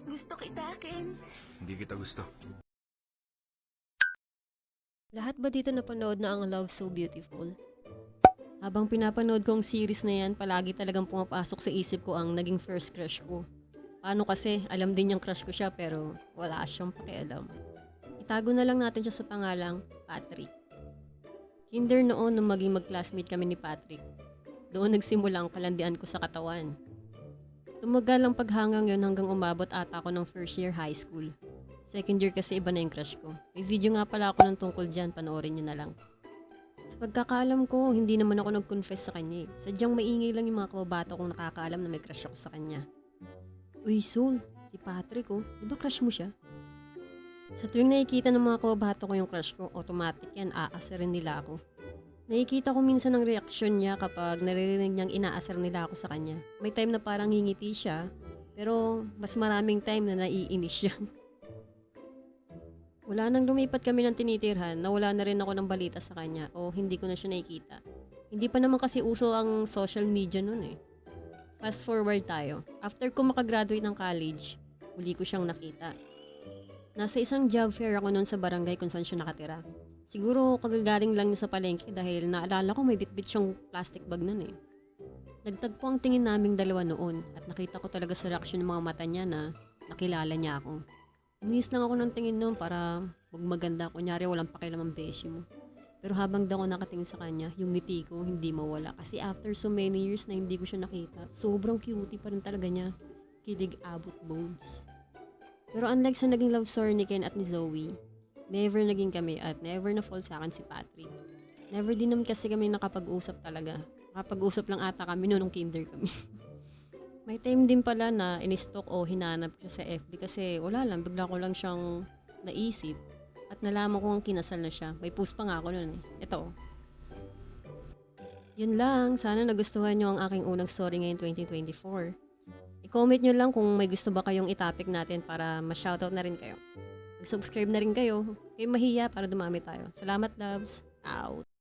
Gusto kita, Ken. Hindi kita gusto. Lahat ba dito napanood na ang Love So Beautiful? Habang pinapanood ko ang series na yan, palagi talagang pumapasok sa isip ko ang naging first crush ko. Paano kasi, alam din yung crush ko siya pero wala siyang pakialam. Itago na lang natin siya sa pangalang Patrick. Kinder noon nung maging mag-classmate kami ni Patrick. Doon nagsimula ang kalandian ko sa katawan. Tumagal ang paghangang yon hanggang umabot ata ako ng first year high school. Second year kasi iba na yung crush ko. May video nga pala ako ng tungkol dyan, panoorin nyo na lang. Sa pagkakaalam ko, hindi naman ako nag-confess sa kanya eh. Sadyang maingay lang yung mga kababato kong nakakaalam na may crush ako sa kanya. Uy, Sol, si Patrick oh, di ba crush mo siya? Sa tuwing nakikita ng mga kababato ko yung crush ko, automatic yan, aasarin nila ako. Nakikita ko minsan ang reaksyon niya kapag naririnig niyang inaasar nila ako sa kanya. May time na parang ngingiti siya, pero mas maraming time na naiinis siya. Wala nang lumipat kami ng tinitirhan, nawala na rin ako ng balita sa kanya o hindi ko na siya nakikita. Hindi pa naman kasi uso ang social media nun eh. Fast forward tayo. After ko makagraduate ng college, huli ko siyang nakita. Nasa isang job fair ako noon sa barangay kung saan siya nakatira. Siguro kagagaling lang niya sa palengke dahil naalala ko may bitbit siyang plastic bag nun eh. Nagtagpo ang tingin naming dalawa noon at nakita ko talaga sa reaksyon ng mga mata niya na nakilala niya ako. Umiis lang ako ng tingin noon para wag maganda. Kunyari walang pakialam ang beshi mo. Pero habang daw ako nakatingin sa kanya, yung ngiti ko hindi mawala. Kasi after so many years na hindi ko siya nakita, sobrang cutie pa rin talaga niya. Kilig abot bones. Pero unlike sa naging love story ni Ken at ni Zoe, never naging kami at never na fall sa akin si Patrick. Never din naman kasi kami nakapag-usap talaga. Nakapag-usap lang ata kami noong kinder kami. May time din pala na in-stalk o hinanap siya sa FB kasi wala lang, bigla ko lang siyang naisip at nalaman ko ang kinasal na siya. May post pa nga ako nun eh. Ito. Yun lang, sana nagustuhan nyo ang aking unang story ngayong 2024. I-comment nyo lang kung may gusto ba kayong itopic natin para ma-shoutout na rin kayo. Mag-subscribe na rin kayo. Kayo mahiya para dumami tayo. Salamat, loves. Out.